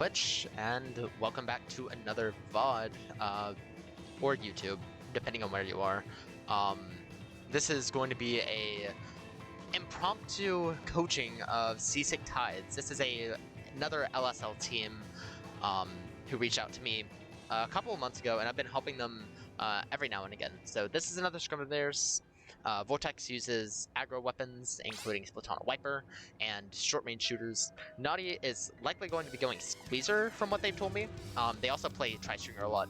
Twitch, and welcome back to another VOD, or YouTube, depending on where you are. This is going to be a impromptu coaching of Seasick Tides. This is another LSL team who reached out to me a couple of months ago, and I've been helping them every now and again. So this is another scrim of theirs. Vortex uses aggro weapons, including Splatana Wiper and short-range shooters. Naughty is likely going to be going Squeezer, from what they've told me. They also play Tri-Stringer a lot.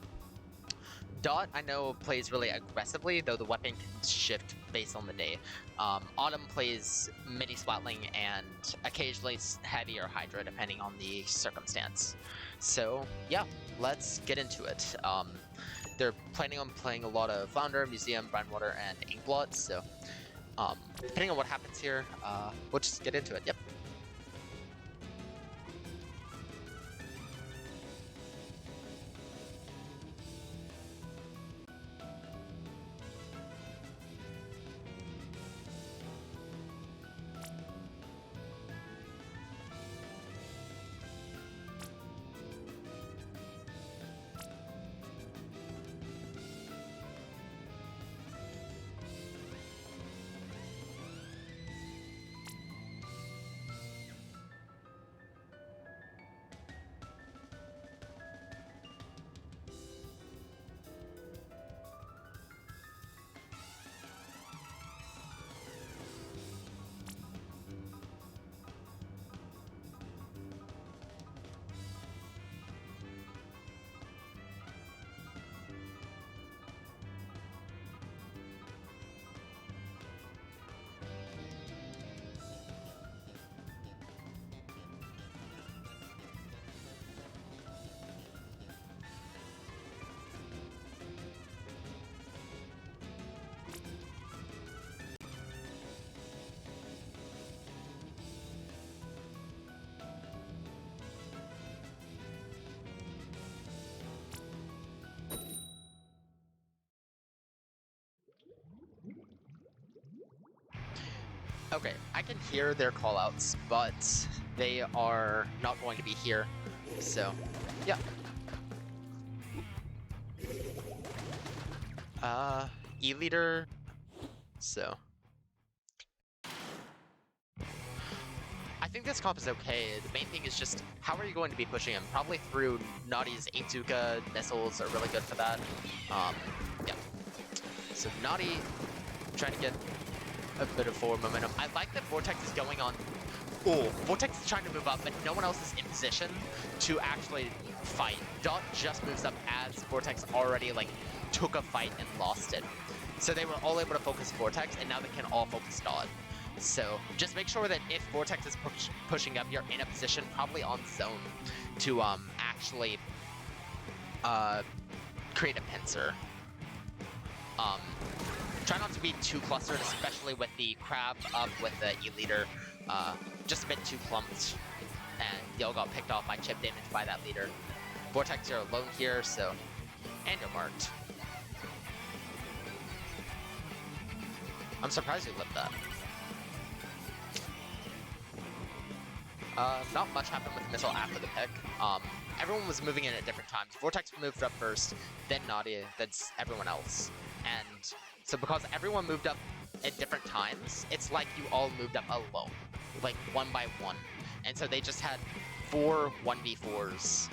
Dot, I know, plays really aggressively, though the weapon can shift based on the day. Autumn plays midi Splatling and occasionally heavy or Hydra, depending on the circumstance. So, yeah, let's get into it. They're planning on playing a lot of Flounder, Museum, Brandwater, and Inkblot, so depending on what happens here, we'll just get into it. Yep. Okay, I can hear their callouts, but they are not going to be here, so yeah. E-leader, so. I think this comp is okay. The main thing is just, how are you going to be pushing him? Probably through Naughty's Azuka missiles are really good for that. Yeah. So Naughty trying to get a bit of forward momentum. I like that Vortex is going on. Oh, Vortex is trying to move up, but no one else is in position to actually fight. Dot just moves up as Vortex already took a fight and lost it. So they were all able to focus Vortex, and now they can all focus Dot. So just make sure that if Vortex is pushing up, you're in a position, probably on zone, to actually create a pincer. Try not to be too clustered, especially with the crab up with the E-leader. Just a bit too clumped, and y'all got picked off by chip damage by that leader. Vortex, you're alone here, so... and you're marked. I'm surprised you lived that. Not much happened with the missile after the pick. Everyone was moving in at different times. Vortex moved up first, then Naughty, then everyone else. And so because everyone moved up at different times, it's like you all moved up alone, one by one. And so they just had 4 1v4s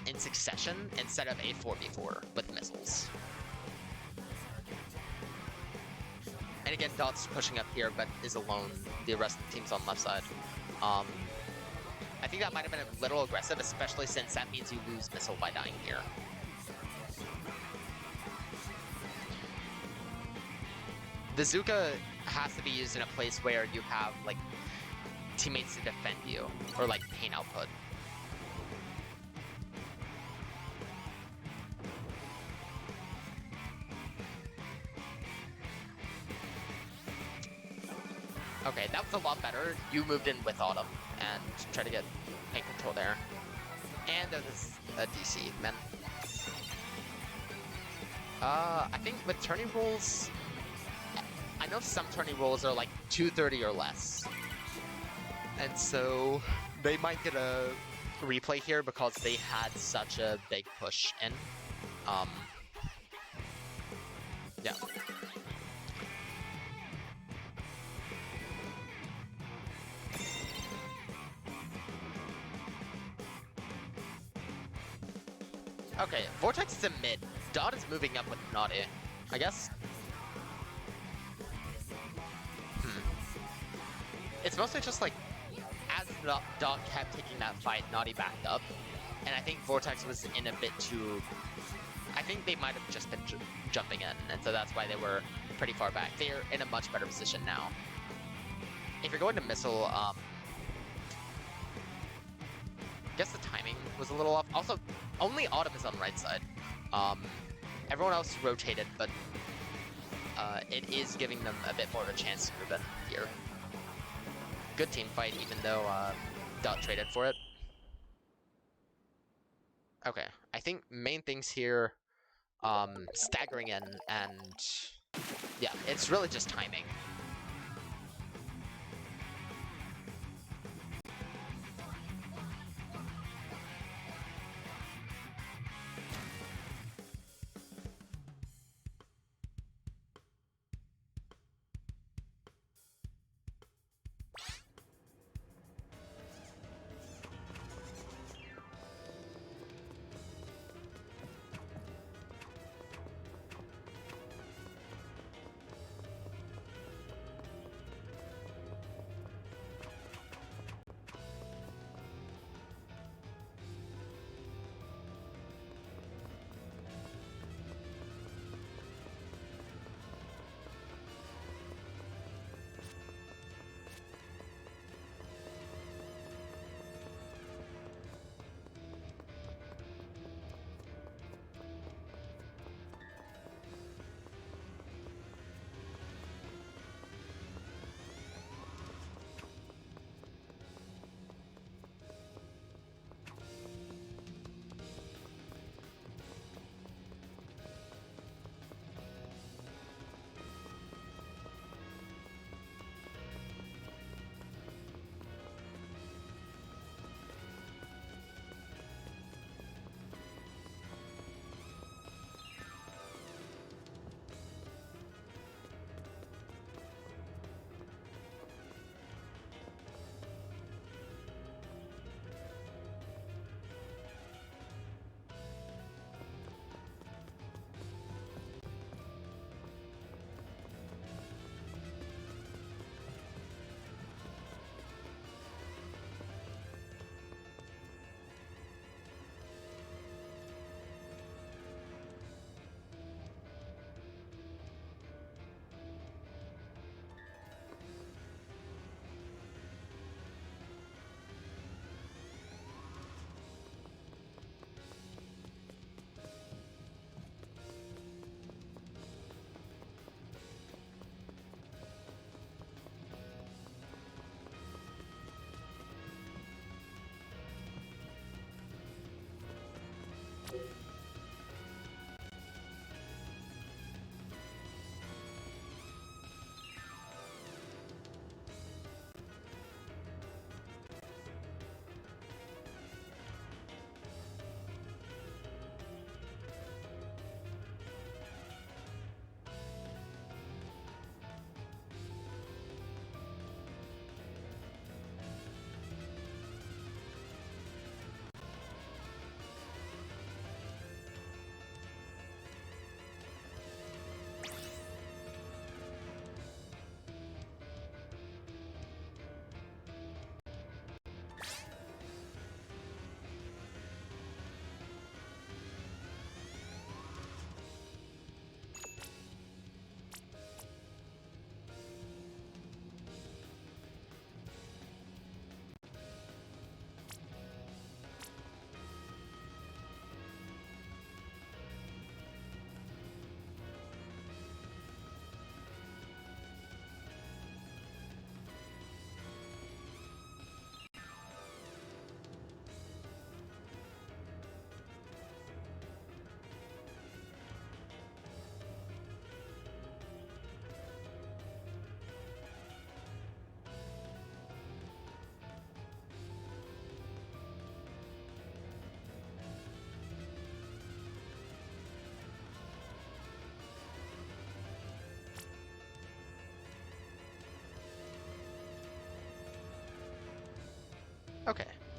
in succession instead of a 4v4 with missiles. And again, Dot's pushing up here, but is alone. The rest of the team's on left side. I think that might have been a little aggressive, especially since that means you lose missile by dying here. The Zuka has to be used in a place where you have, teammates to defend you, or, pain output. Okay, that was a lot better. You moved in with Autumn and tried to get paint control there. And there's a DC, man. I think with turning rules, I know some turning rolls are like 230 or less. And so they might get a replay here because they had such a big push in. Yeah. Okay, Vortex is in mid. Dot is moving up with Naughty. I guess. It's mostly just like, as Dot kept taking that fight, Naughty backed up. And I think Vortex was in a bit too... I think they might have just been jumping in, and so that's why they were pretty far back. They're in a much better position now. If you're going to Missile, I guess the timing was a little off. Also, only Autumn is on the right side. Everyone else rotated, but it is giving them a bit more of a chance to move in here. Good team fight, even though Dot traded for it. Okay, I think main things here, staggering in, and yeah, it's really just timing.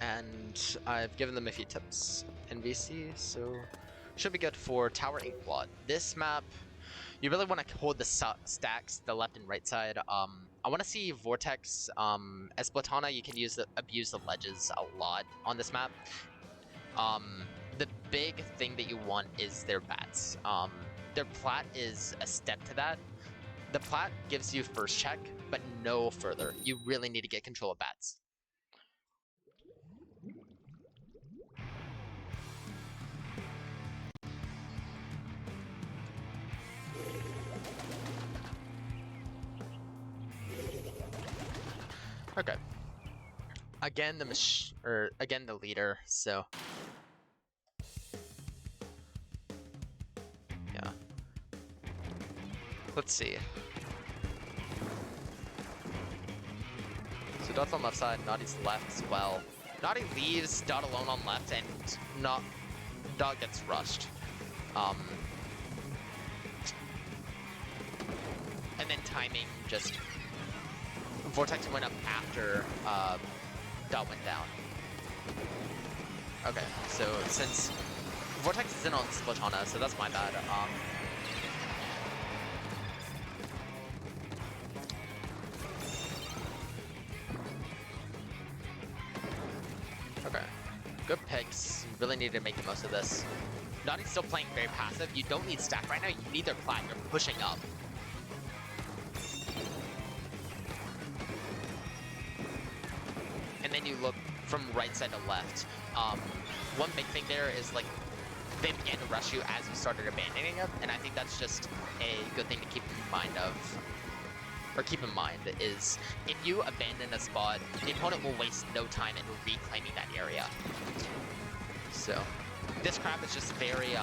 and I've given them a few tips in VC, so should be good for Tower Inkblot. This map, you really want to hold the stacks, the left and right side. I want to see Vortex. As Platana, you can abuse the ledges a lot on this map. The big thing that you want is their bats. Their plat is a step to that. The plat gives you first check, but no further. You really need to get control of bats. Okay. Again, the leader. So yeah. Let's see. So Dot's on left side, Naughty's left as well. Naughty leaves Dot alone on left, and Dot gets rushed. And then timing just Vortex went up after Dot went down. Okay, so since Vortex is in on Splatana, so that's my bad. Okay, good picks. You really need to make the most of this. Naughty's still playing very passive. You don't need stack right now. You need their plat. You're pushing up. And then you look from right side to left. One big thing there is like they began to rush you as you started abandoning it, and I think that's just a good thing to keep in mind is if you abandon a spot, the opponent will waste no time in reclaiming that area. So this crab is just very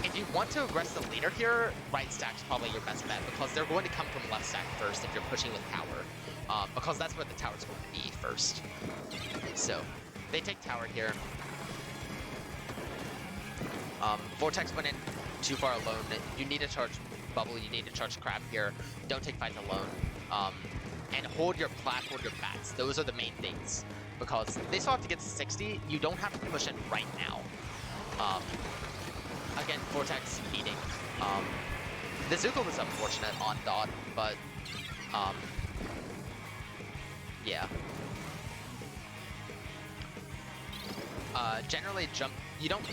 if you want to aggress the leader here, right stack's probably your best bet because they're going to come from left stack first if you're pushing with tower. Because that's where the tower's going to be first. So they take tower here. Vortex went in too far alone. You need to charge bubble, you need to charge crab here. Don't take fights alone. And hold your plat, hold your bats. Those are the main things. Because they still have to get to 60. You don't have to push in right now. Again, Vortex beating. The Zuko was unfortunate on Dot, but yeah. Generally jump, you don't,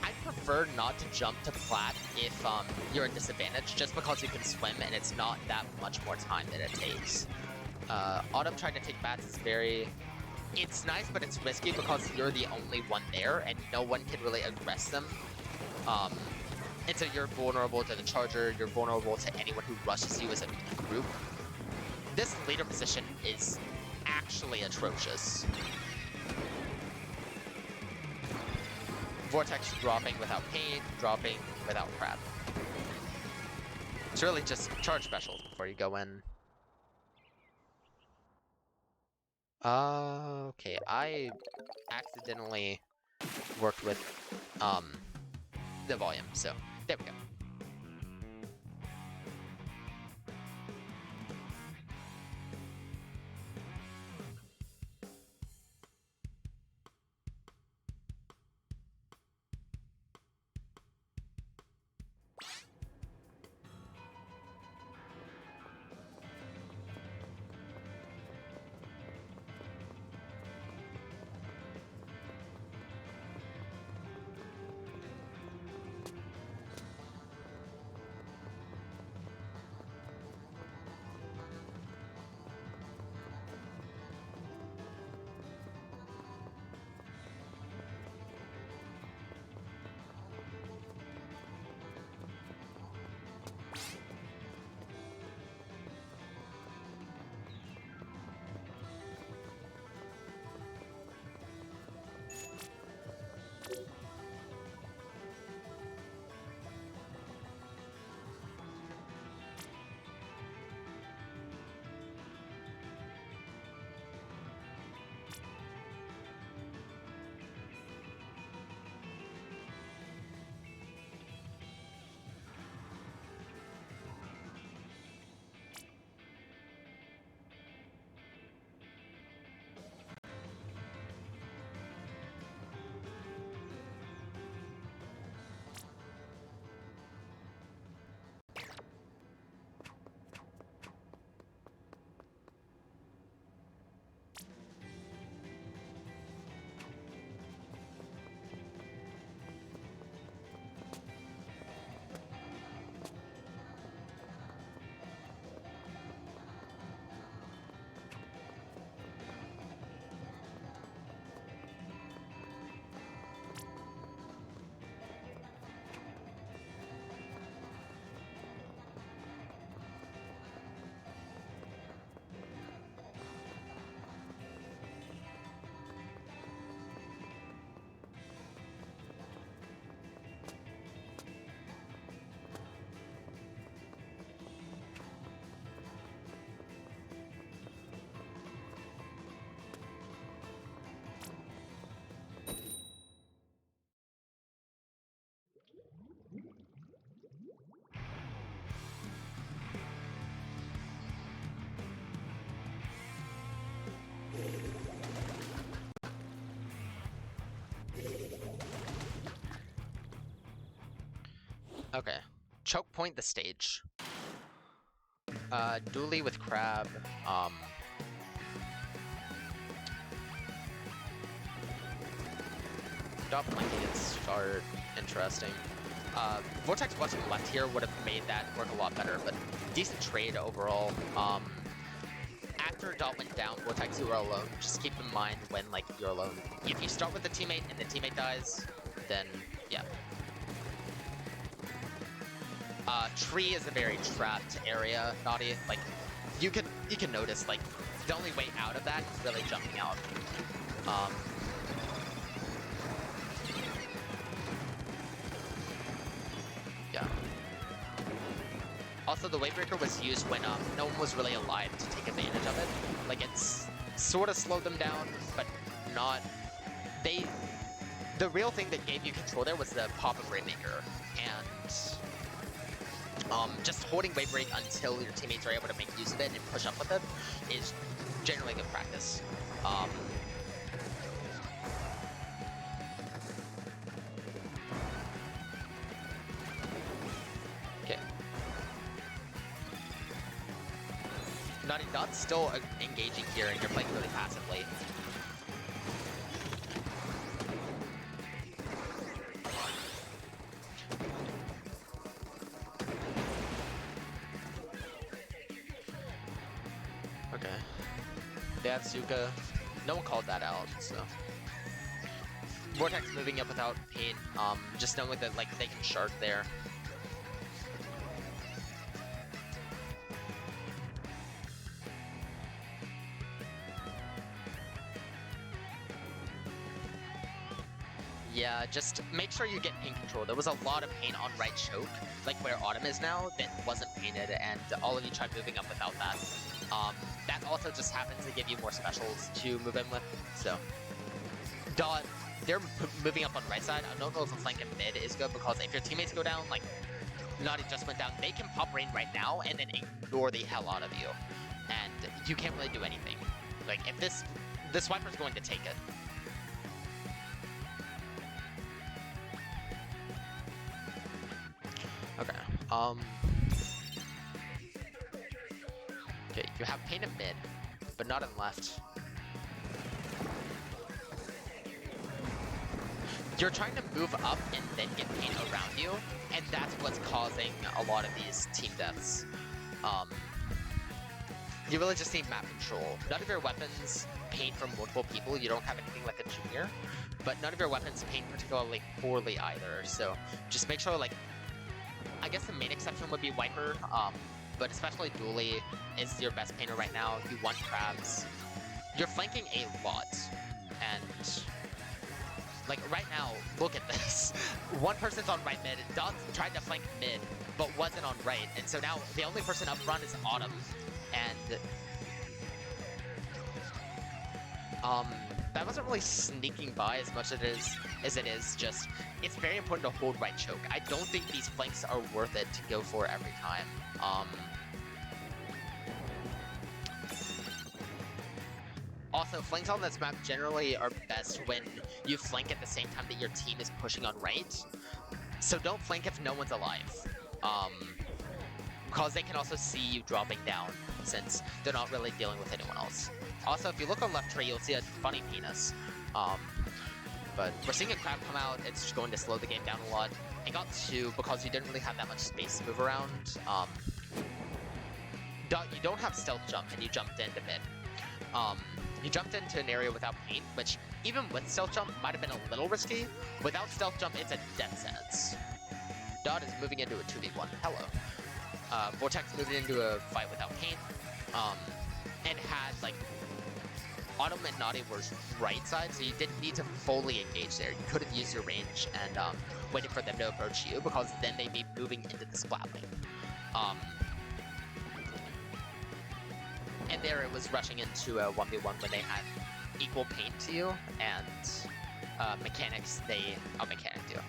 I prefer not to jump to plat if you're at disadvantage, just because you can swim and it's not that much more time that it takes. Autumn trying to take bats is it's nice, but it's risky because you're the only one there and no one can really aggress them. And so you're vulnerable to the charger, you're vulnerable to anyone who rushes you as a group. This leader position is actually atrocious. Vortex dropping without pain, dropping without crab. It's really just charge specials before you go in. Okay, I accidentally worked with the volume, so there we go. Okay. Choke point the stage. Dually with Crab. Dot flanking at start. Interesting. Vortex watching left here would have made that work a lot better, but decent trade overall. After Dot went down, Vortex, you were alone. Just keep in mind when like you're alone. If you start with a teammate and the teammate dies, then yeah. Tree is a very trapped area, Naughty. Like you can notice like the only way out of that is really jumping out. Yeah. Also, the Wavebreaker was used when no one was really alive to take advantage of it. Like, it's sort of slowed them down, but not... The real thing that gave you control there was the pop of Wavebreaker, and just holding Wavebreak until your teammates are able to make use of it and push up with it is generally good practice. Okay. Naughty Dot's still engaging here, and you're playing really passively. Okay. They have Zuka. No one called that out, so. Vortex moving up without paint, just knowing that like they can shard there. Yeah, just make sure you get paint control. There was a lot of paint on right choke, like where Autumn is now, that wasn't painted, and all of you tried moving up without that. That also just happens to give you more specials to move in with, so. Dot, they're moving up on right side. I don't know if a flank in mid is good, because if your teammates go down, like Naughty just went down, they can pop rain right now and then ignore the hell out of you. And you can't really do anything. Like, if the swiper's going to take it. Okay, okay, you have paint in mid, but not in left. You're trying to move up and then get paint around you, and that's what's causing a lot of these team deaths. You really just need map control. None of your weapons paint from multiple people. You don't have anything like a junior, but none of your weapons paint particularly poorly either. So just make sure, like, I guess the main exception would be Wiper, but especially Dually is your best painter right now. You want Crabs. You're flanking a lot, and like right now, look at this. One person's on right mid. Dot tried to flank mid, but wasn't on right, and so now the only person up front is Autumn, and that wasn't really sneaking by as much as it is just, it's very important to hold right choke. I don't think these flanks are worth it to go for every time. Also, flanks on this map generally are best when you flank at the same time that your team is pushing on right. So don't flank if no one's alive. Because they can also see you dropping down, since they're not really dealing with anyone else. Also, if you look on left tree, you'll see a funny penis. But we're seeing a Crab come out, it's just going to slow the game down a lot. It got 2 because you didn't really have that much space to move around. You don't have stealth jump, and you jumped into mid. You jumped into an area without paint, which even with stealth jump might have been a little risky. Without stealth jump, it's a death sentence. Dot is moving into a 2v1. Hello. Vortex moving into a fight without paint. And had, like, Autumn and Naughty were right side, so you didn't need to fully engage there. You could have used your range and waited for them to approach you, because then they'd be moving into the splat lane. And there it was rushing into a 1v1 when they had equal paint to you, and mechanics they mechanic to.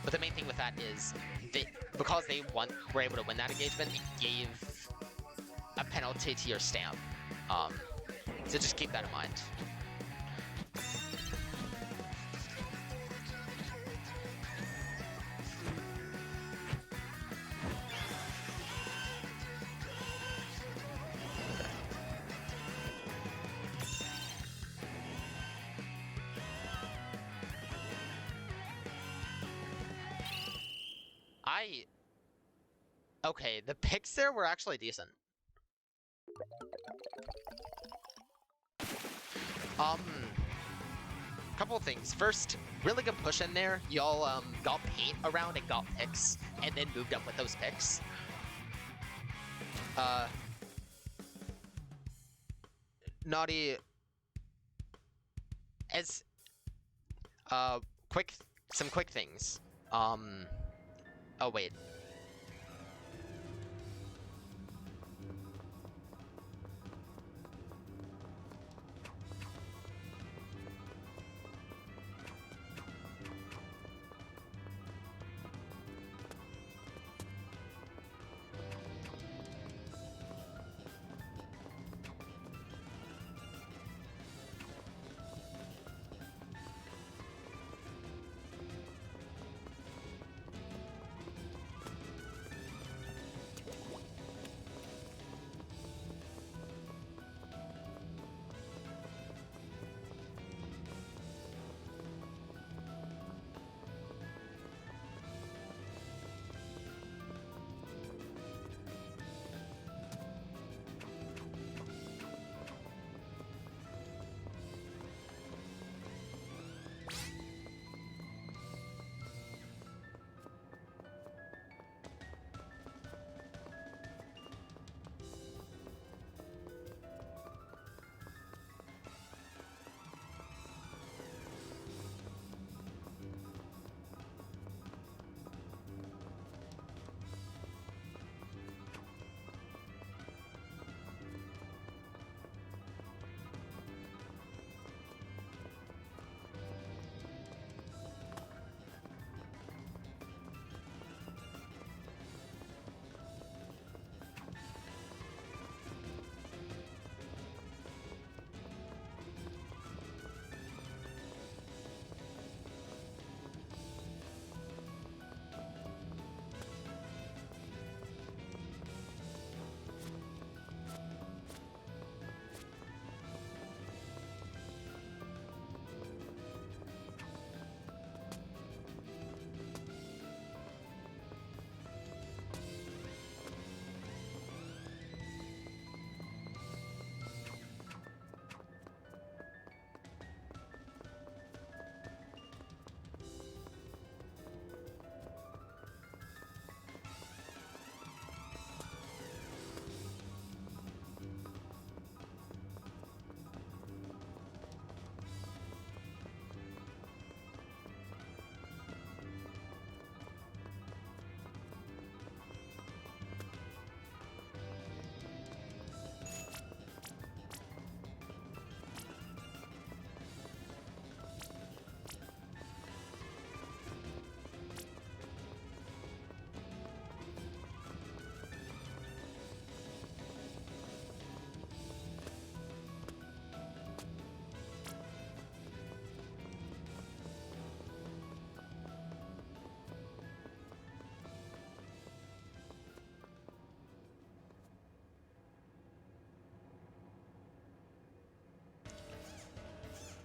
But the main thing with that is, because they were able to win that engagement, it gave a penalty to your stamp. So just keep that in mind. Okay, the picks there were actually decent. Couple of things. First, really good push in there. Y'all got paint around and got picks, and then moved up with those picks. Naughty as some quick things. Oh wait.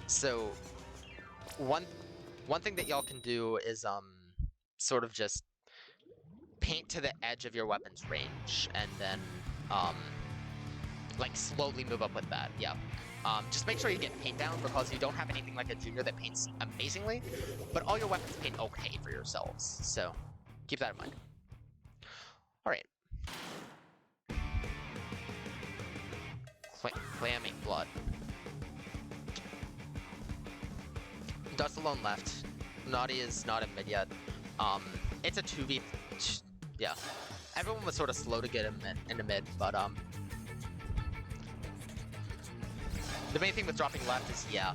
So one thing that y'all can do is sort of just paint to the edge of your weapon's range and then like slowly move up with that. Yeah. Just make sure you get paint down because you don't have anything like a junior that paints amazingly, but all your weapons paint okay for yourselves. So keep that in mind. All right. Clamming blood. Dust alone left. Naughty is not in mid yet. It's a 2v. Yeah. Everyone was sort of slow to get him into mid, but the main thing with dropping left is, yeah,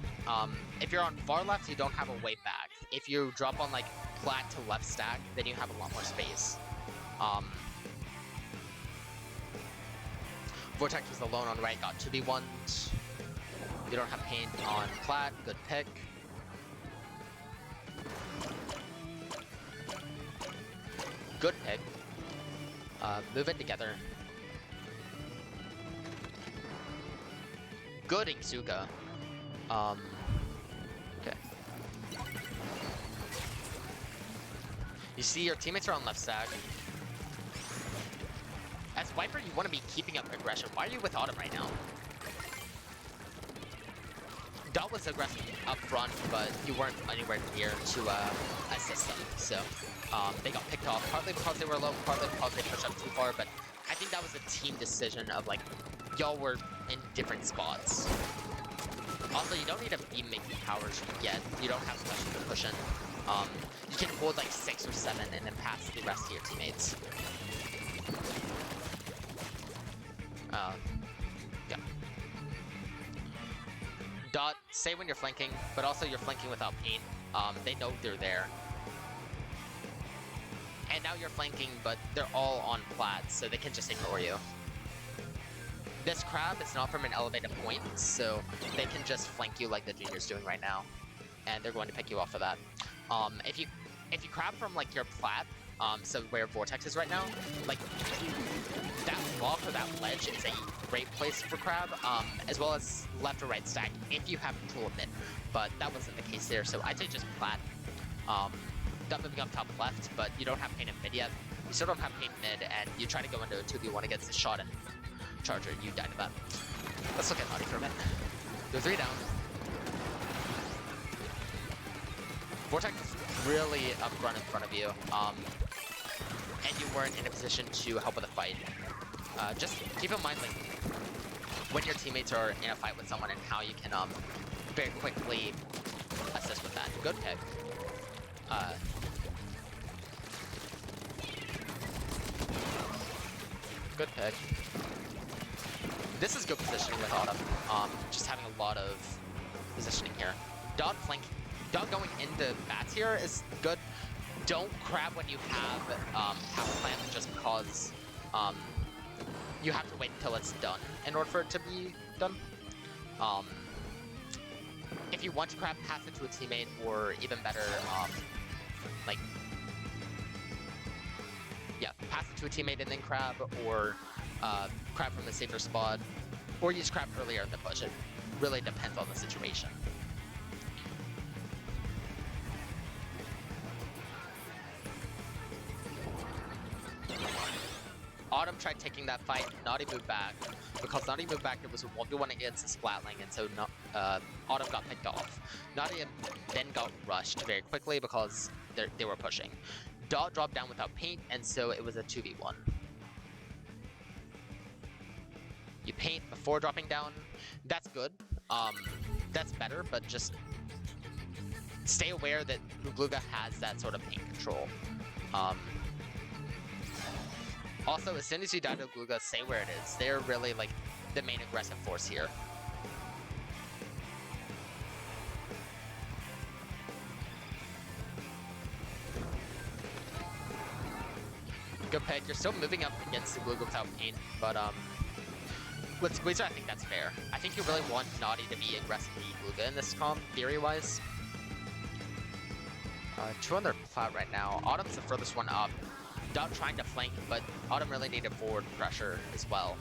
if you're on far left, you don't have a way back. If you drop on, like, plat to left stack, then you have a lot more space. Vortex was alone on right, got 2v1'd. You don't have paint on plat, good pick. Good pick. Move it together. Good Ixuga. Okay. You see your teammates are on left stack. As Viper, you want to be keeping up aggression. Why are you with Autumn right now? Dot was aggressive up front, but you weren't anywhere near to assist them. So they got picked off, partly because they were low, partly because they pushed up too far. But I think that was a team decision of like, y'all were in different spots. Also, you don't need a beam making powers yet. You don't have much to push in. You can hold like 6 or 7 and then pass the rest of your teammates. Yeah. Dot, say when you're flanking, but also you're flanking without paint. They know they're there. And now you're flanking, but they're all on plats, so they can just ignore you. This crab is not from an elevated point, so they can just flank you like the junior's doing right now. And they're going to pick you off for that. If you crab from like your plat, so where Vortex is right now, like that block or that ledge is a great place for crab, as well as left or right stack if you have control of it. But that wasn't the case there, so I'd say just plat. Not moving up top left, but you don't have paint in mid yet. You still don't have paint mid, and you try to go into a 2v1 against the shot and charger. You died to that. Let's look at Naughty for a minute. They're 3 down. Vortex is really upfront in front of you, and you weren't in a position to help with the fight. Just keep in mind, like, when your teammates are in a fight with someone and how you can very quickly assist with that. Good pick. Good pick. This is good positioning with Autumn. Just having a lot of positioning here. Dot flank. Dot going into bats here is good. Don't crab when you have half plant just because you have to wait until it's done in order for it to be done. If you want to crab, pass it to a teammate, or even better, like, yeah, pass it to a teammate and then crab, or crab from a safer spot, or use crab earlier in the push. It really depends on the situation. Autumn tried taking that fight, Naughty moved back. Because Naughty moved back, it was a 1v1 against the Splatling, and so Autumn got picked off. Naughty then got rushed very quickly because they were pushing. Dot dropped down without paint, and so it was a 2v1. You paint before dropping down. That's good. That's better, but just stay aware that Gluga has that sort of paint control. Also, as soon as you die to Gluga, say where it is. They're really, like, the main aggressive force here. Good pick. You're still moving up against the Gluga without paint, but, with Squeezer, I think that's fair. I think you really want Naughty to be aggressively Gluga in this comp, theory-wise. 2 on their plat right now. Autumn's the furthest one up. Dot trying to flank, but Autumn really needed forward pressure as well.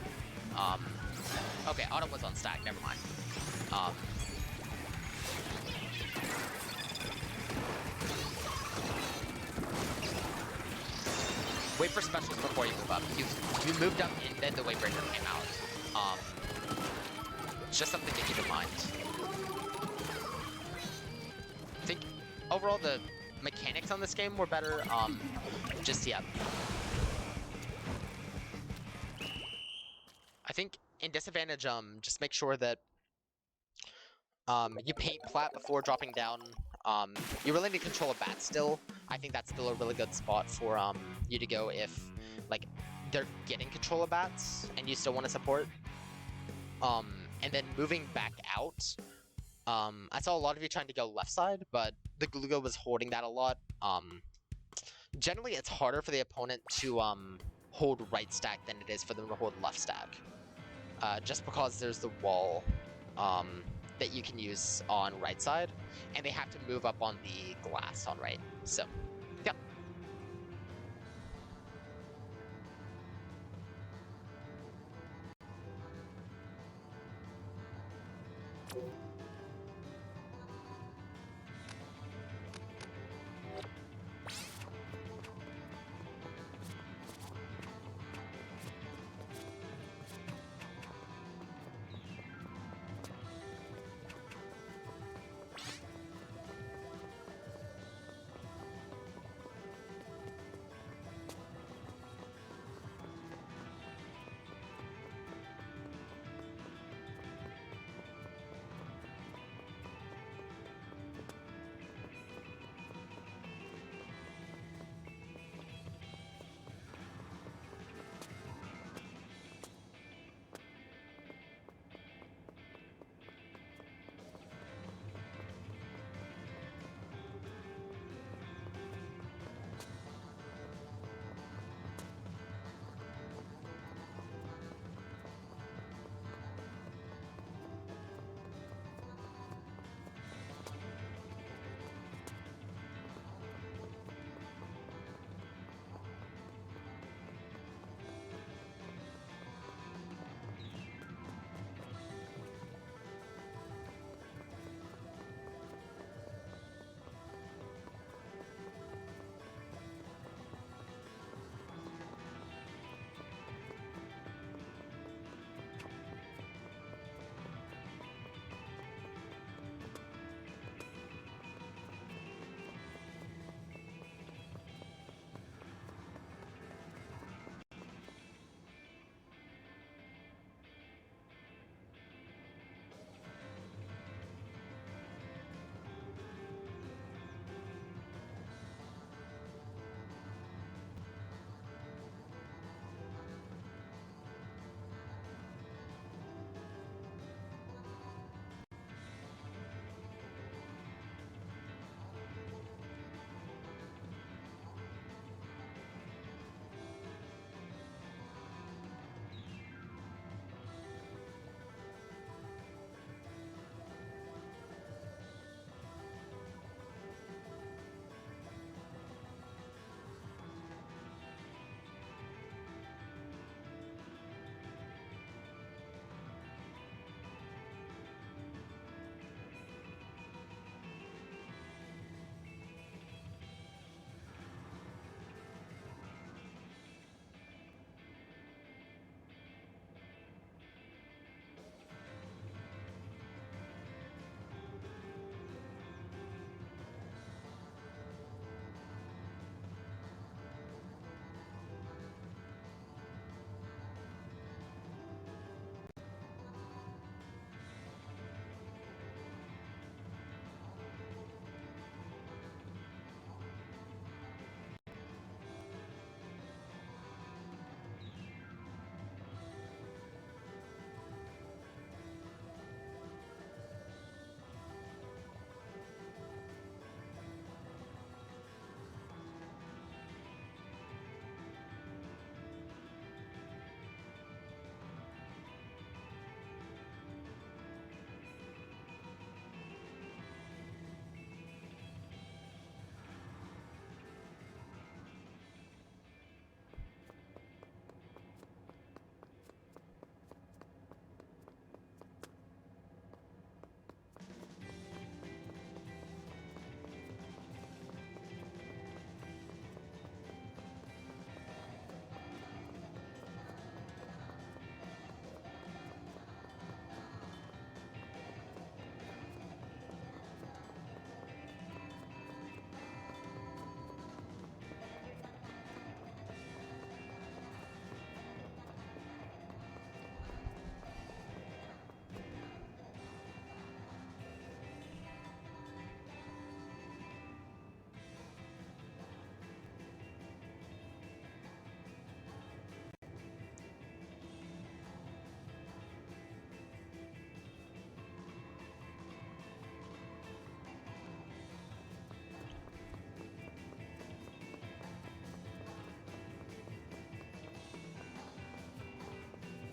Okay, Autumn was on stack, never mind. Wait for specials before you move up. You moved up and then the Wavebreaker came out. It's just something to keep in mind. I think overall the mechanics on this game were better. Just, yeah. I think in disadvantage, just make sure that you paint plat before dropping down. You really need control of bat still. I think that's still a really good spot for you to go if, like, they're getting control of bats and you still want to support. And then moving back out. I saw a lot of you trying to go left side, but the Gluga was holding that a lot. Generally, it's harder for the opponent to hold right stack than it is for them to hold left stack. Just because there's the wall that you can use on right side, and they have to move up on the glass on right. So, yeah.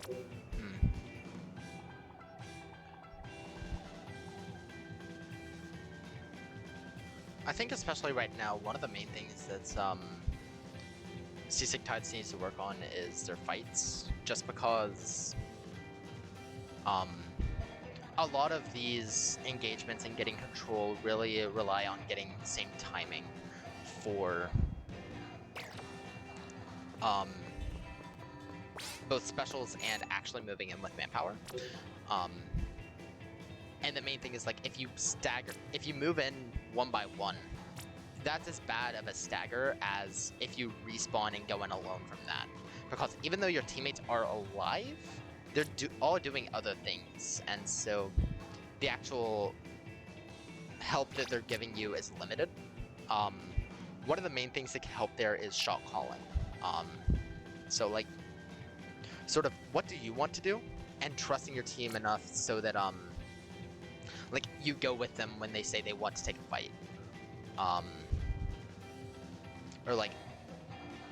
Hmm. I think especially right now, one of the main things that's Seasick Tides needs to work on is their fights, just because a lot of these engagements and getting control really rely on getting the same timing for both specials and actually moving in with manpower. And the main thing is, like, if you move in one by one, that's as bad of a stagger as if you respawn and go in alone from that. Because even though your teammates are alive, they're all doing other things, and so the actual help that they're giving you is limited. One of the main things that can help there is shot calling. So, like, sort of, what do you want to do? And trusting your team enough so that, like, you go with them when they say they want to take a fight. Or, like,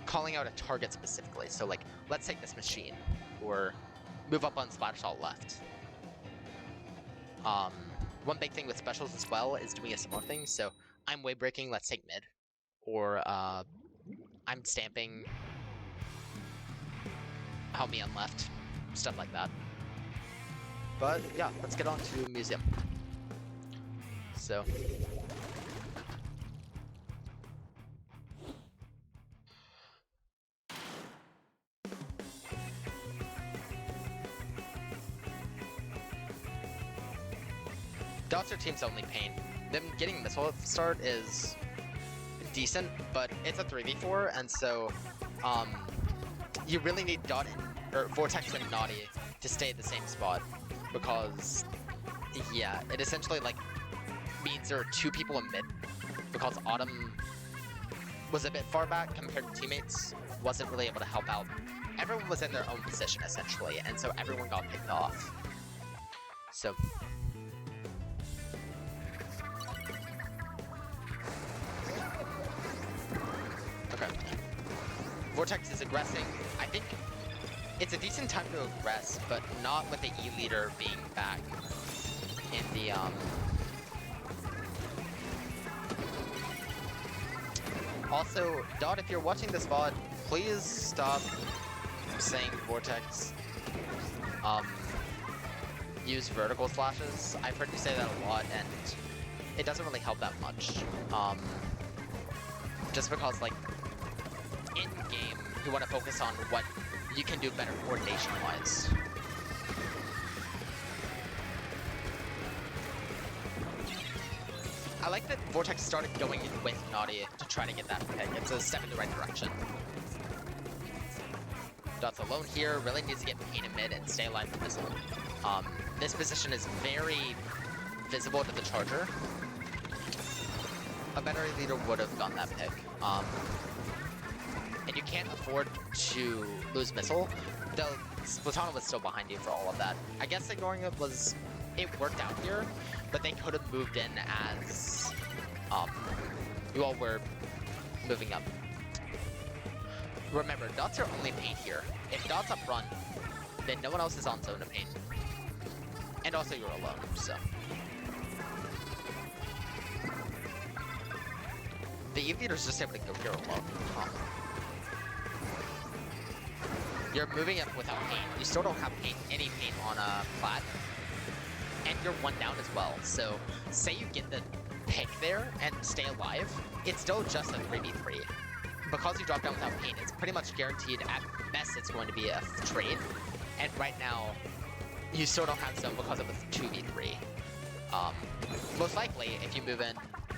calling out a target specifically. So, like, let's take this machine, or move up on splash shot left. One big thing with specials as well is doing a similar thing. So, I'm wave breaking, let's take mid. Or, I'm stamping, help me on left. Stuff like that. But, yeah, let's get on to Museum. So... That's your team's only pain. Them getting missile at the start is decent, but it's a 3v4, and so you really need Dot or Vortex and Naughty to stay at the same spot, because yeah, it essentially like means there are two people in mid, because Autumn was a bit far back compared to teammates, wasn't really able to help out. Everyone was in their own position essentially, and so everyone got picked off. So okay. Vortex is aggressing. I think it's a decent time to aggress, but not with the E leader being back in the Also, Dot, if you're watching this VOD, please stop saying Vortex. Use vertical slashes. I've heard you say that a lot, and it doesn't really help that much. Just because, like, in-game, you want to focus on what you can do better coordination-wise. I like that Vortex started going in with Naughty to try to get that pick. It's a step in the right direction. Dot's alone here, really needs to get Pain in mid and stay alive for this one. This position is very visible to the Charger. A better leader would have gotten that pick. And you can't afford to lose missile, though Splatana was still behind you for all of that. I guess ignoring it worked out here, but they could have moved in as you all were moving up. Remember, Dot's your only paint here. If Dot's up front, then no one else is on zone of paint. And also you're alone, so. The Eve Leader's just able to go here alone. You're moving up without paint. You still don't have any paint on a plat. And you're one down as well. So, say you get the pick there and stay alive, it's still just a 3v3. Because you drop down without paint, it's pretty much guaranteed. At best, it's going to be a trade. And right now, you still don't have zone because of a 2v3. Most likely, if you move in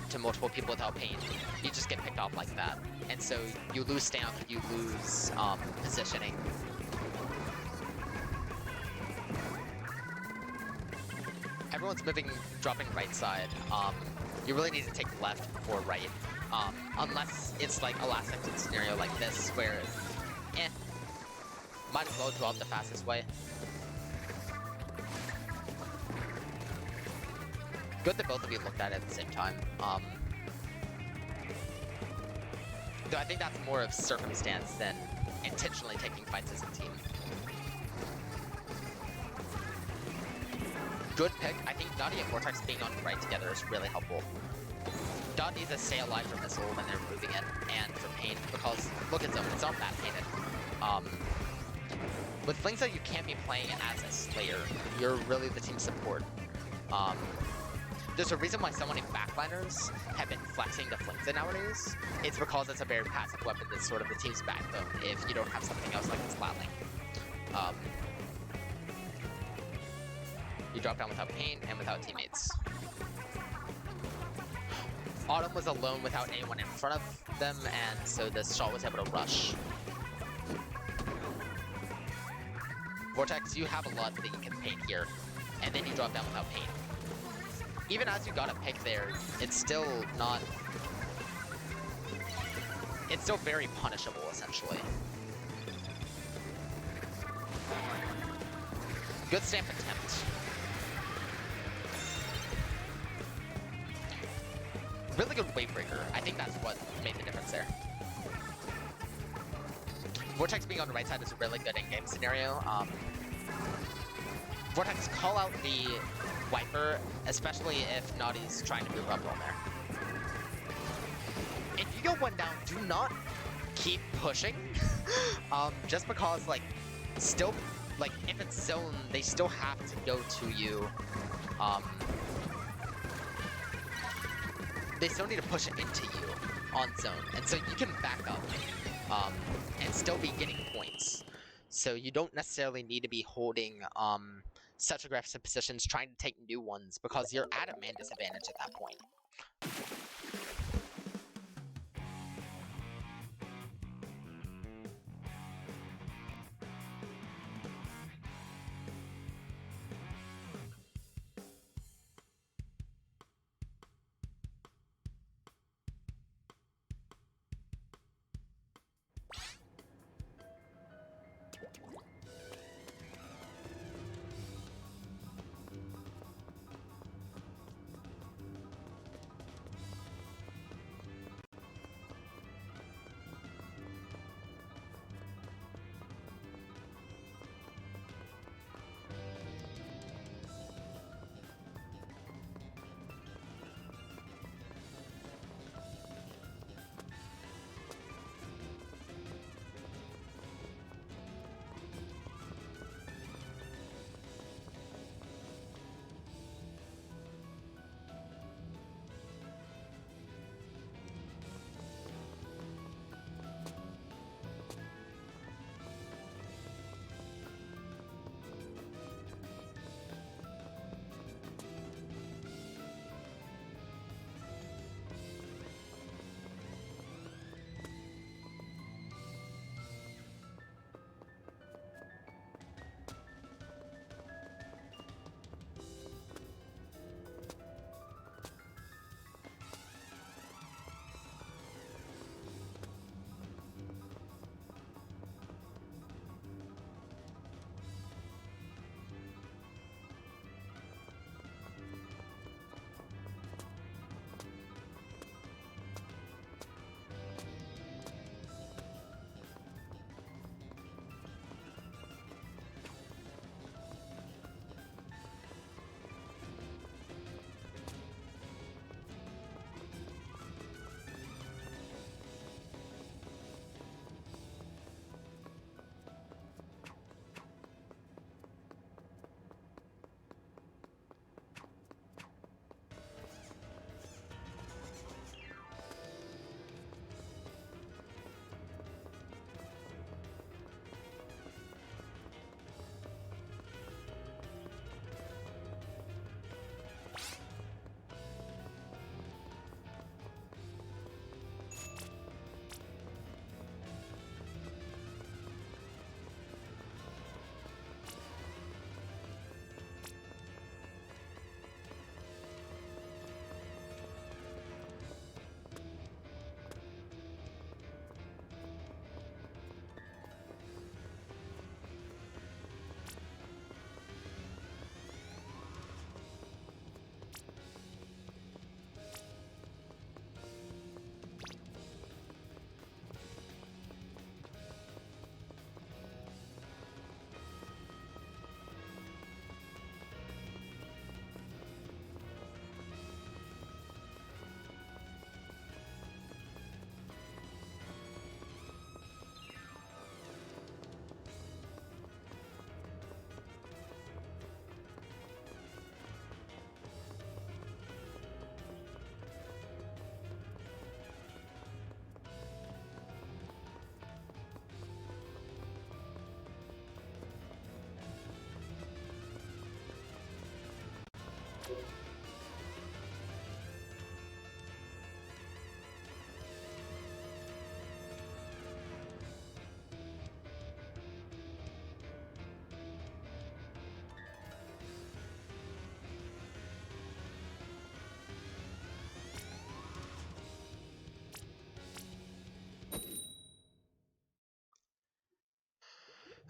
to multiple people without paint, you just get picked off like that. And so you lose stamp, you lose positioning. Everyone's dropping right side. You really need to take left before right. Unless it's like a last second scenario like this, where, might as well drop the fastest way. Good that both of you looked at it at the same time. Though I think that's more of circumstance than intentionally taking fights as a team. good pick. I think Dottie and Vortex being on the right together is really helpful. Dot needs to stay alive for Missile when they're moving in, and for Pain, because look at Zone, it's not that painted. With Flings that you can't be playing as a Slayer, you're really the team support. There's a reason why so many backliners have been flexing the Flings in nowadays. It's because it's a very passive weapon that's sort of the team's backbone if you don't have something else like this Latling. You drop down without Pain and without teammates. Autumn was alone without anyone in front of them, and so the shot was able to rush. Vortex, you have a lot that you can paint here, and then you drop down without Pain. Even as you got a pick there, it's still not... It's still very punishable, essentially. Good stamp attempt. Really good wave breaker. I think that's what made the difference there. Vortex being on the right side is a really good in-game scenario. Vortex, call out the Wiper, especially if Naughty's trying to move up on there. If you go one down, do not keep pushing. Just because, like, still, like, if it's zone, they still have to go to you. They still need to push it into you on zone, and so you can back up and still be getting points. So you don't necessarily need to be holding such aggressive positions, trying to take new ones, because you're at a man disadvantage at that point.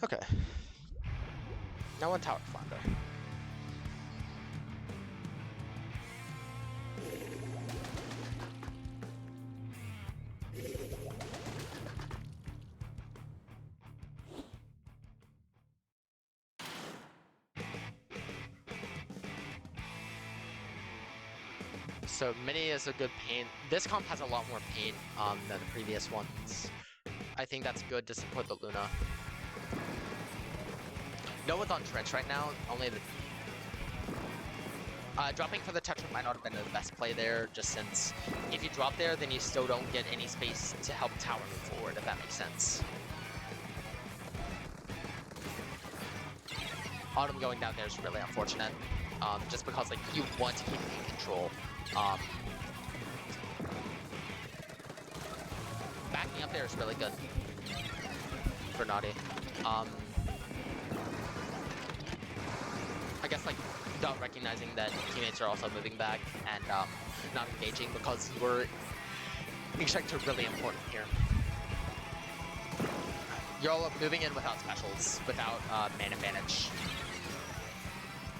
Okay. Now one tower flounder. So Mini is a good paint. This comp has a lot more paint than the previous ones. I think that's good to support the Luna. No one's on Trench right now, only the... dropping for the Tetra might not have been the best play there, just since if you drop there, then you still don't get any space to help tower move forward, if that makes sense. Autumn going down there is really unfortunate, just because like you want to keep in control. Backing up there is really good for Naughty. I guess like not recognizing that teammates are also moving back and not engaging because you're extracting really important here. You're all moving in without specials, without man advantage.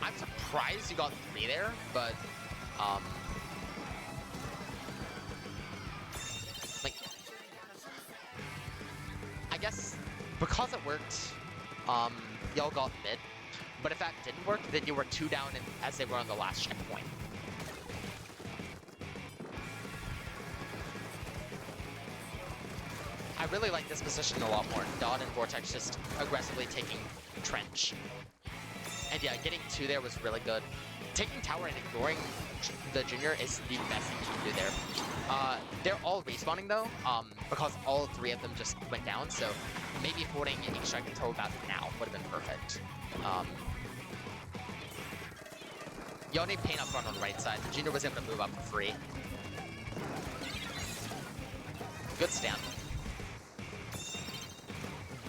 I'm surprised you got 3 there, but like I guess because it worked, y'all got mid. But if that didn't work, then you were 2 down as they were on the last checkpoint. I really like this position a lot more. Dot and Vortex just aggressively taking Trench. And yeah, getting 2 there was really good. Taking tower and ignoring the Junior is the best thing you can do there. They're all respawning though, because all 3 of them just went down, so maybe holding and extracting until about now would have been perfect. Y'all need paint up front on the right side. The Junior was able to move up for free. Good stamp.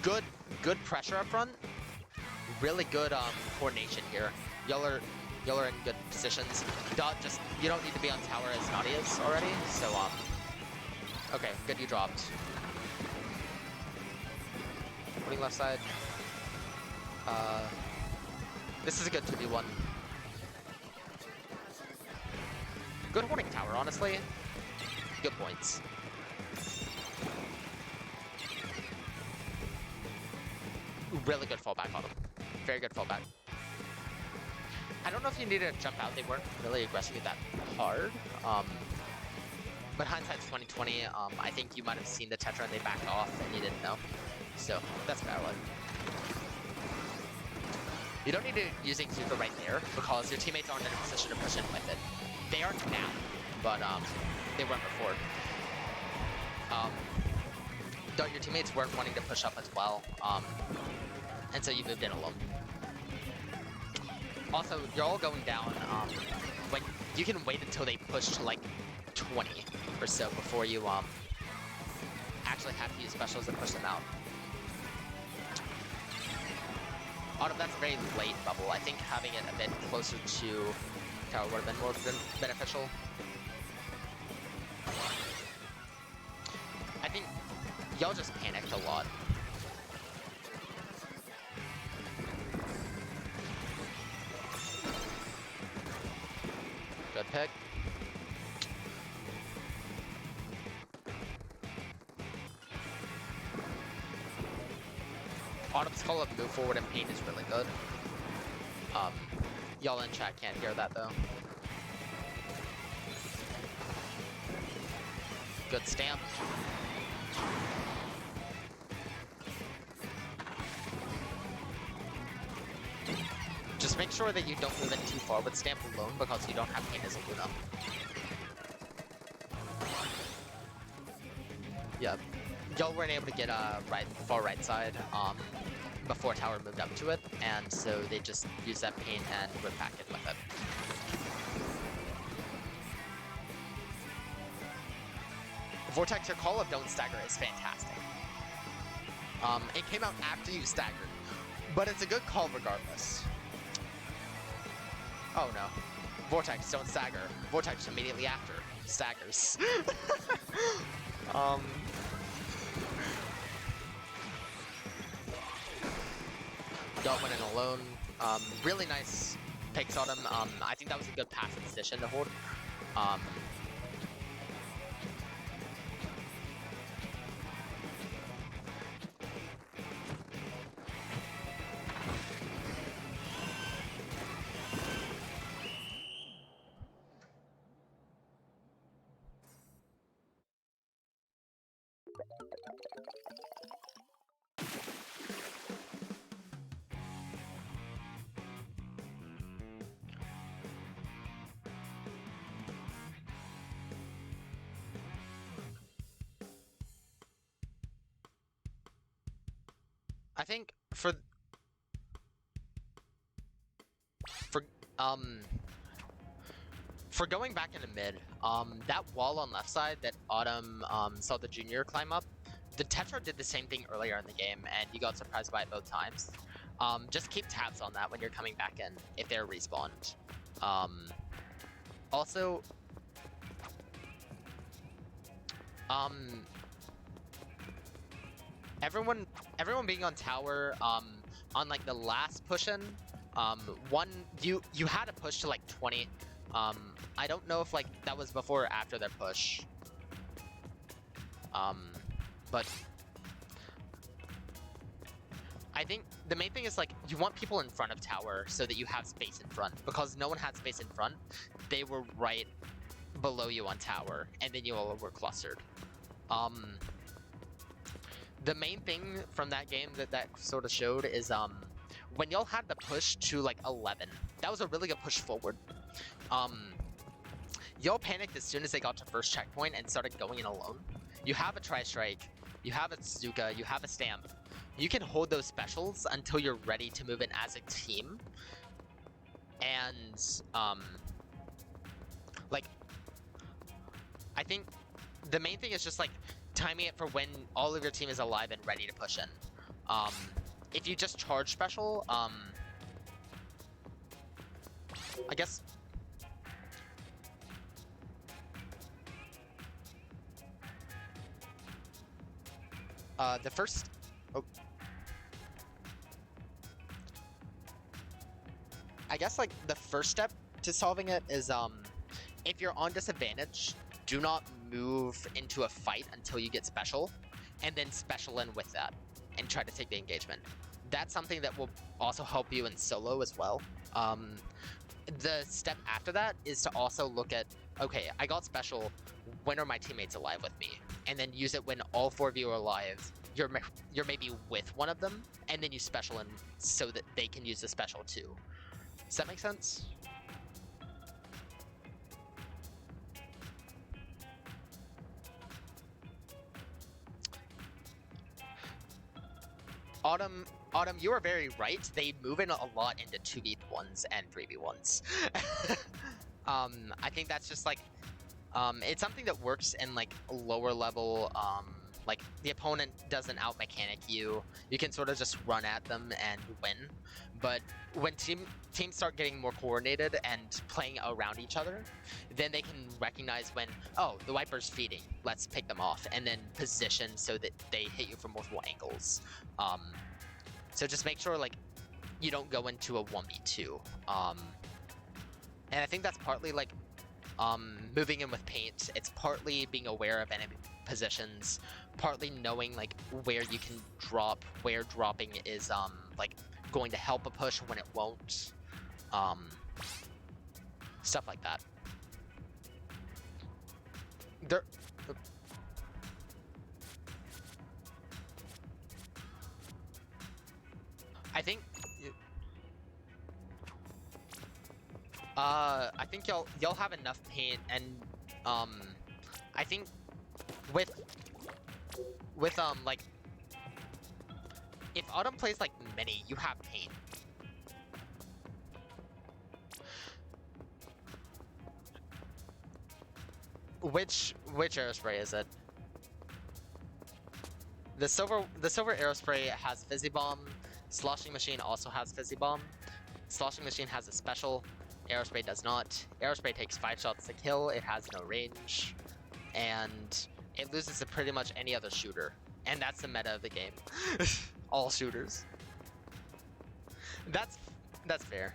Good pressure up front. Really good coordination here. Y'all are in good positions. Dot just you don't need to be on tower as Naughty is already. So okay, good you dropped. Putting left side. This is a good 2v1. Good holding tower, honestly. Good points. Really good fallback on them. Very good fallback. I don't know if you needed to jump out. They weren't really aggressively that hard. But hindsight's 2020. I think you might have seen the Tetra and they backed off and you didn't know. So that's valid. You don't need to using Zuko right there because your teammates aren't in a position to push in with it. They aren't now, but they weren't before. Your teammates weren't wanting to push up as well, and so you moved in alone. Also, you're all going down. When you can wait until they push to like 20 or so before you actually have to use specials and push them out. Autumn, that's a very late bubble. I think having it a bit closer to tower would have been more beneficial. I think y'all just panicked a lot. Good pick. Autumn's call up move forward and paint is really good. Y'all in chat can't hear that though. Good stamp. Just make sure that you don't move in too far with stamp alone because you don't have paint as a Luna. Yeah, y'all weren't able to get far right side before tower moved up to it, and so they just used that paint and went back in with it. Vortex, your call of don't stagger is fantastic. It came out after you staggered, but it's a good call regardless. Oh no. Vortex, don't stagger. Vortex immediately after staggers. Don't win it alone. Really nice picks on him. I think that was a good passive position to hold. I think for um for going back into mid, that wall on left side that Autumn saw the junior climb up, the Tetra did the same thing earlier in the game, and you got surprised by it both times. Just keep tabs on that when you're coming back in, if they're respawned. Also, everyone being on tower, on like the last push-in, you had a push to like 20. I don't know if like that was before or after their push. But I think the main thing is like you want people in front of tower so that you have space in front, because no one had space in front. They were right below you on tower, and then you all were clustered. The main thing from that game that sort of showed is when y'all had the push to like 11, that was a really good push forward. Y'all panicked as soon as they got to first checkpoint and started going in alone. You have a tri-strike, you have a Tsuka, you have a stamp. You can hold those specials until you're ready to move in as a team. And like, I think the main thing is just like timing it for when all of your team is alive and ready to push in. If you just charge special, I guess the first... Oh. I guess like the first step to solving it is if you're on disadvantage, do not move into a fight until you get special, and then special in with that and try to take the engagement. That's something that will also help you in solo as well. The step after that is to also look at, okay, I got special, when are my teammates alive with me? And then use it when all 4 of you are alive. You're maybe with one of them, and then you special in so that they can use the special too. Does that make sense? Autumn, you are very right. They move in a lot into 2v1s and 3v1s. I think that's just like, it's something that works in like lower level, like the opponent doesn't out-mechanic you. You can sort of just run at them and win. But when teams start getting more coordinated and playing around each other, then they can recognize when, oh, the Viper's feeding, let's pick them off, and then position so that they hit you from multiple angles. So just make sure like you don't go into a 1v2. And I think that's partly like moving in with paint. It's partly being aware of enemy positions, partly knowing like where you can drop, where dropping is like going to help a push when it won't. Stuff like that. I think y'all have enough paint, and I think with like if Autumn plays like mini, you have paint. Which aerospray is it? The silver aerospray has Fizzy Bomb. Sloshing Machine also has Fizzy Bomb. Sloshing Machine has a special. Aerospray does not. Aerospray takes 5 shots to kill. It has no range, and it loses to pretty much any other shooter. And that's the meta of the game. All shooters. That's fair.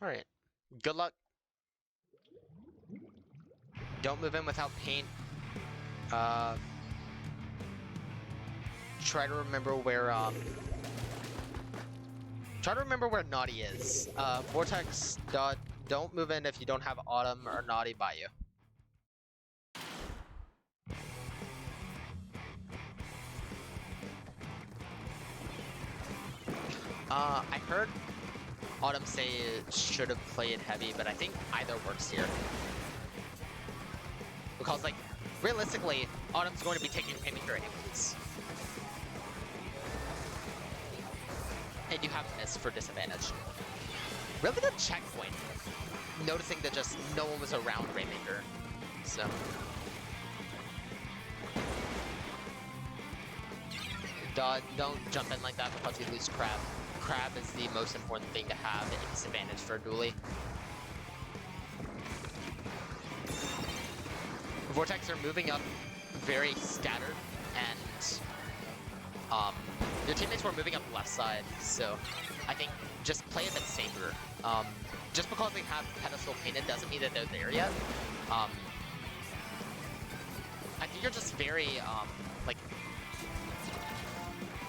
Alright. Good luck. Don't move in without paint. Try to remember where Naughty is. Vortex, don't move in if you don't have Autumn or Naughty by you. I heard Autumn say it should have played heavy, but I think either works here. Because, like, realistically, Autumn's going to be taking Paymaker anyways. And you have Miss for disadvantage. Really good checkpoint. Noticing that just no one was around Rainmaker. So. Don't jump in like that because you lose Crab. Crab is the most important thing to have at disadvantage for a duelie. Vortex are moving up very scattered, and your teammates were moving up left side, so I think just play a bit safer. Just because they have pedestal painted doesn't mean that they're there yet. I think you're just very like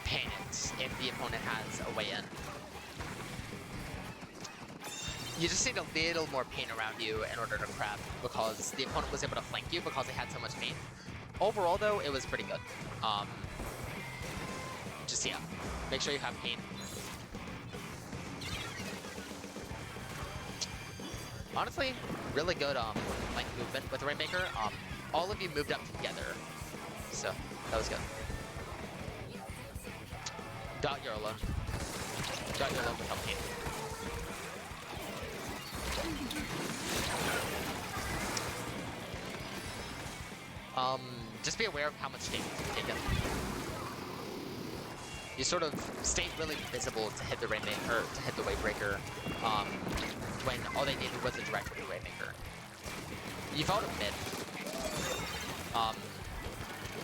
panicked if the opponent has a way in. You just need a little more paint around you in order to crab, because the opponent was able to flank you because they had so much paint. Overall, though, it was pretty good. Just, yeah, make sure you have paint. Honestly, really good like movement with the Rainmaker. All of you moved up together, so that was good. Dot, you're alone. Dot, you're alone without paint. Just be aware of how much damage you've taken. You sort of stayed really visible to hit the Rainmaker, or to hit the Wavebreaker, when all they needed was a direct with the Rainmaker. You followed a mid.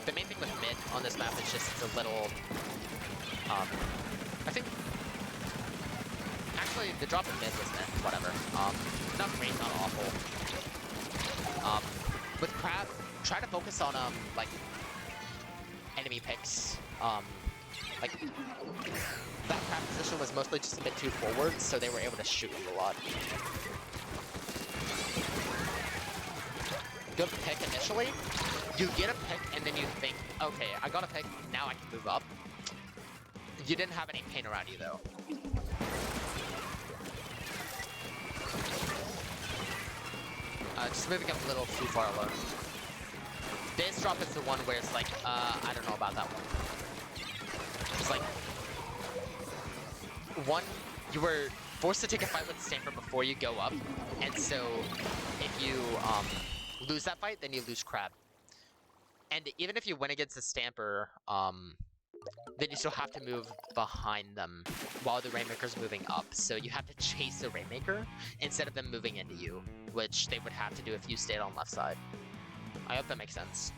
The main thing with mid on this map is just it's a little, I think, actually the drop in mid was whatever. Not great, not awful. With Crab, try to focus on like enemy picks. Like that Crab position was mostly just a bit too forward, so they were able to shoot you a lot. Good pick initially. You get a pick and then you think, okay, I got a pick, now I can move up. You didn't have any paint around you though. Just moving up a little too far alone. Dance drop is the one where it's like, I don't know about that one. It's like, one, you were forced to take a fight with the Stamper before you go up, and so if you lose that fight, then you lose Crab. And even if you win against the Stamper, then you still have to move behind them while the Rainmaker's moving up. So you have to chase the Rainmaker instead of them moving into you, which they would have to do if you stayed on left side. I hope that makes sense.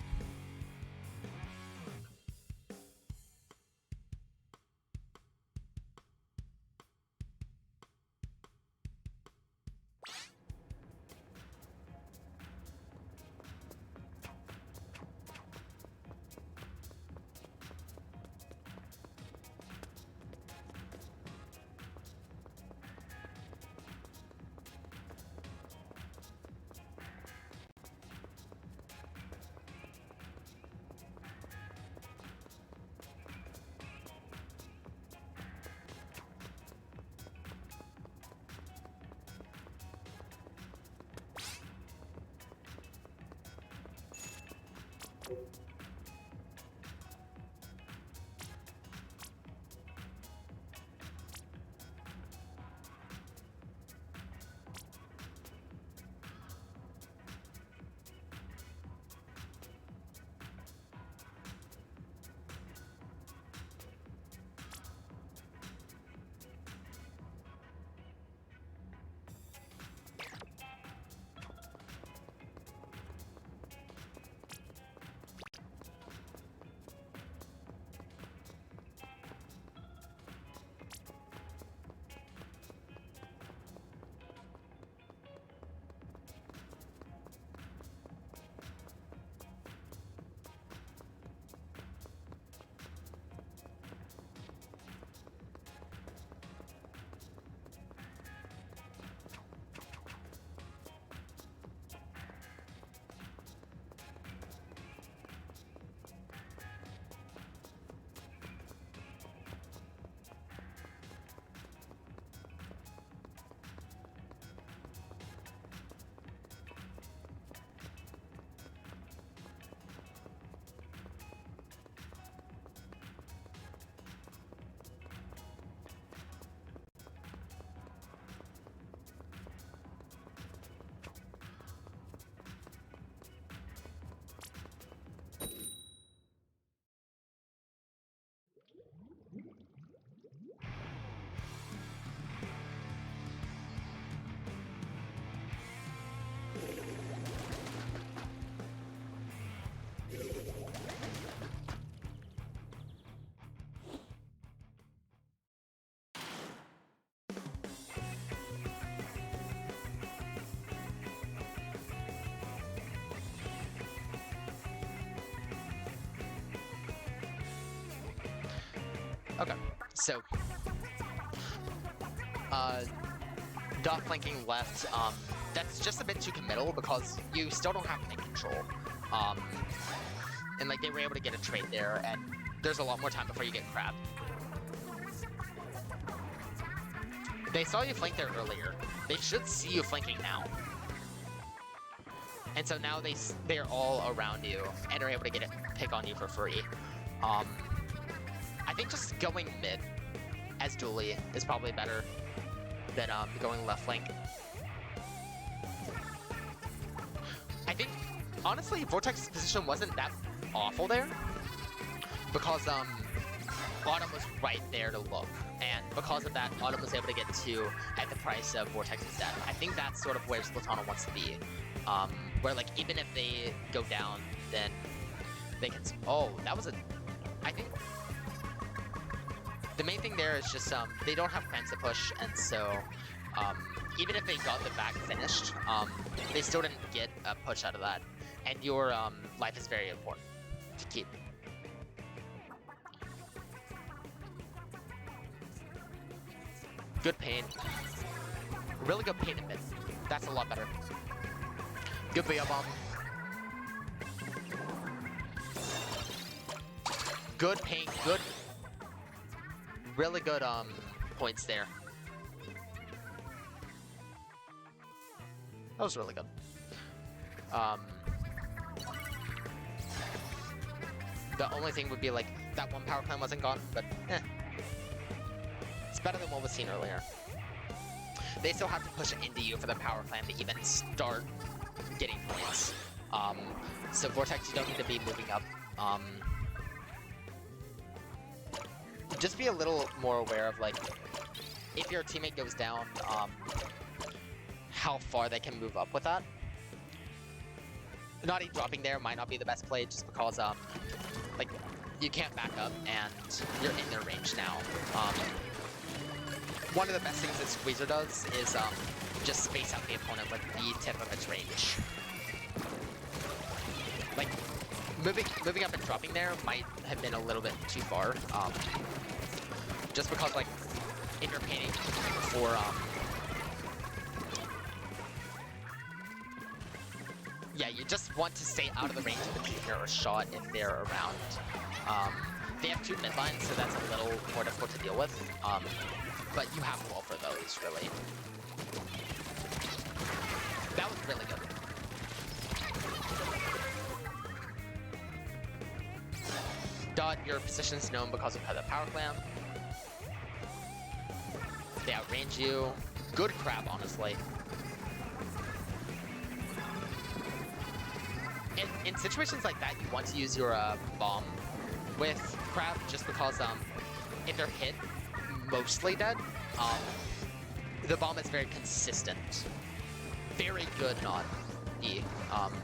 Okay, so dot flanking left, that's just a bit too committal because you still don't have any control. And like they were able to get a trade there, and there's a lot more time before you get crabbed. They saw you flank there earlier. They should see you flanking now. And so now they're all around you and are able to get a pick on you for free. I think just going mid as dually is probably better than going left flank. I think, honestly, Vortex's position wasn't that awful there because Autumn was right there to look, and because of that, Autumn was able to get 2 at the price of Vortex's death. I think that's sort of where Splatana wants to be, where like even if they go down, then they can. Oh, that was a. I think the main thing there is just they don't have friends to push, and so even if they got the back finished, they still didn't get a push out of that. And your life is very important to keep. Good pain. Really good pain in mid. That's a lot better. Good BO bomb. Good pain. Good. Really good points there. That was really good. The only thing would be like that one power plant wasn't gone, but eh. It's better than what was seen earlier. They still have to push it into you for the power plant to even start getting points. So Vortex, you don't need to be moving up. Just be a little more aware of like if your teammate goes down, how far they can move up with that. Not dropping there might not be the best play just because like you can't back up and you're in their range now. One of the best things that Squeezer does is just space out the opponent with the tip of its range. Like moving up and dropping there might have been a little bit too far. Just because like if you're painting for yeah, you just want to stay out of the range of the junior or shot if they're around. They have 2 mid lines, so that's a little more difficult to deal with. But you have wall for those, really. That was really good. Dot, your position is known because of the power clamp. They outrange you. Good crab, honestly. In situations like that, you want to use your bomb with crab, just because if they're hit, mostly dead, the bomb is very consistent. Very good on E.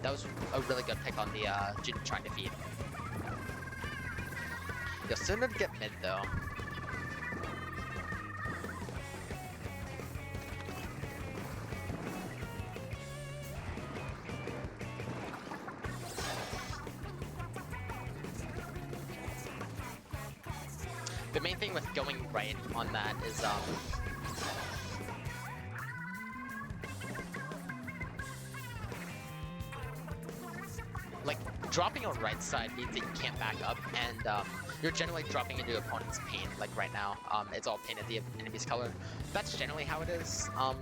That was a really good pick on the Jin trying to feed. You'll soon get mid though. The main thing with going right on that is like dropping on right side means that you can't back up, and you're generally dropping into opponent's paint. Like right now, it's all painted the enemy's color. That's generally how it is. On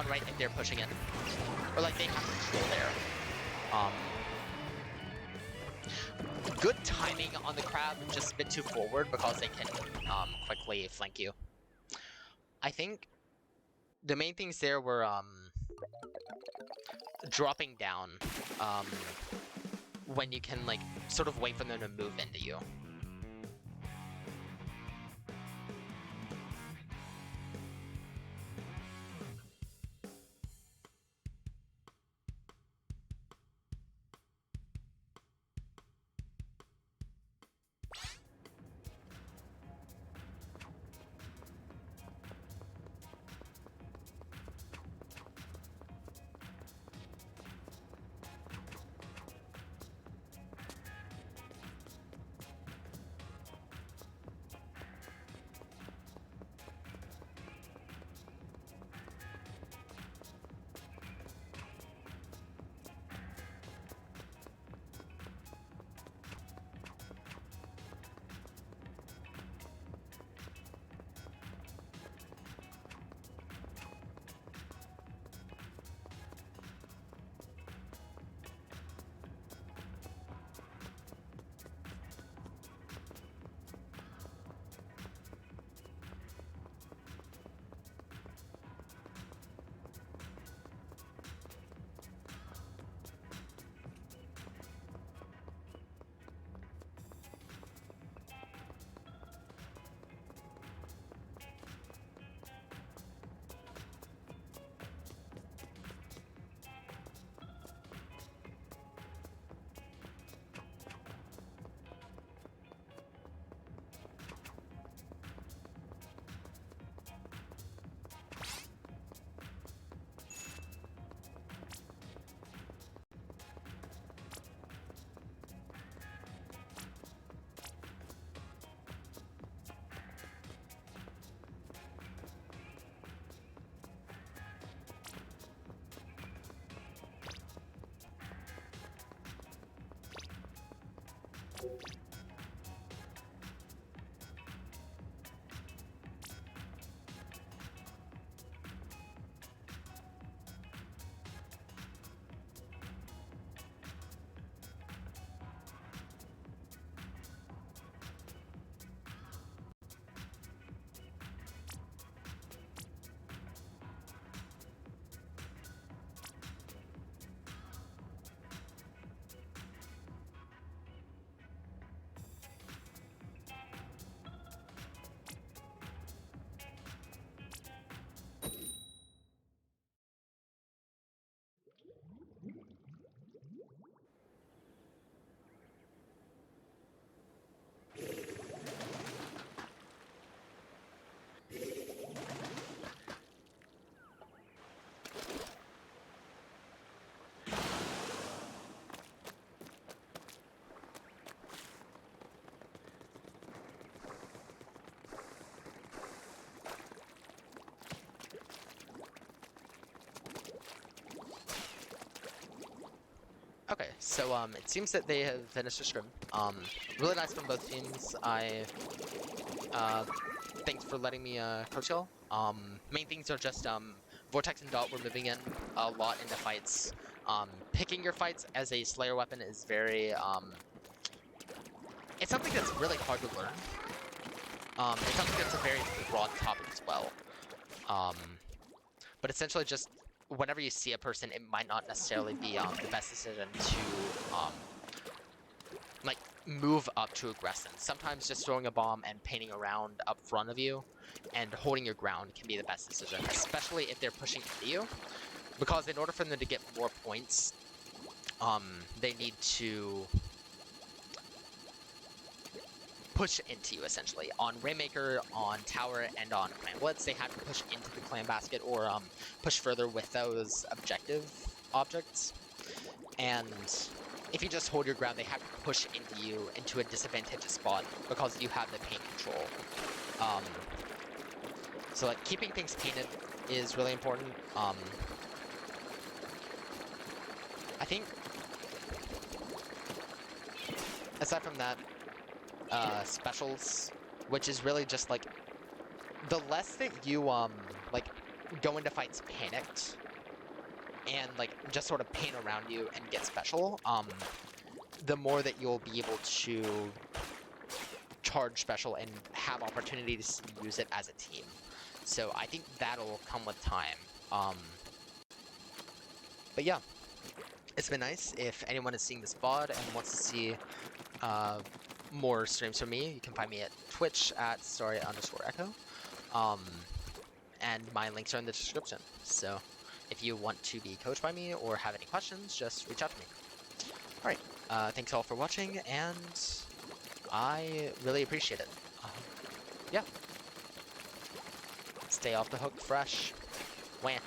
right if they're pushing in, or like they have control there. Good timing on the crab, just a bit too forward because they can quickly flank you. I think the main things there were dropping down when you can like sort of wait for them to move into you. Okay, so it seems that they have finished the scrim. Really nice from both teams. Thanks for letting me coach y'all. Main things are just Vortex and Dot were moving in a lot into fights. Picking your fights as a Slayer weapon is very it's something that's really hard to learn. It's something that's a very broad topic as well. But essentially just whenever you see a person, it might not necessarily be the best decision to like move up to aggression. Sometimes just throwing a bomb and painting around up front of you and holding your ground can be the best decision, especially if they're pushing into you. Because in order for them to get more points, they need to push into you, essentially. On Rainmaker, on Tower, and on Clan Blitz, they have to push into the Clan Basket or push further with those objective objects. And if you just hold your ground, they have to push into you into a disadvantageous spot because you have the paint control. So like keeping things painted is really important. I think aside from that, specials, which is really just like the less that you like go into fights panicked and like just sort of paint around you and get special, the more that you'll be able to charge special and have opportunities to use it as a team. So I think that'll come with time. But yeah, it's been nice. If anyone is seeing this VOD and wants to see more streams from me, you can find me at Twitch at @story_echo. And my links are in the description. So if you want to be coached by me or have any questions, just reach out to me. Alright, thanks all for watching, and I really appreciate it. Yeah. Stay off the hook fresh. Wham.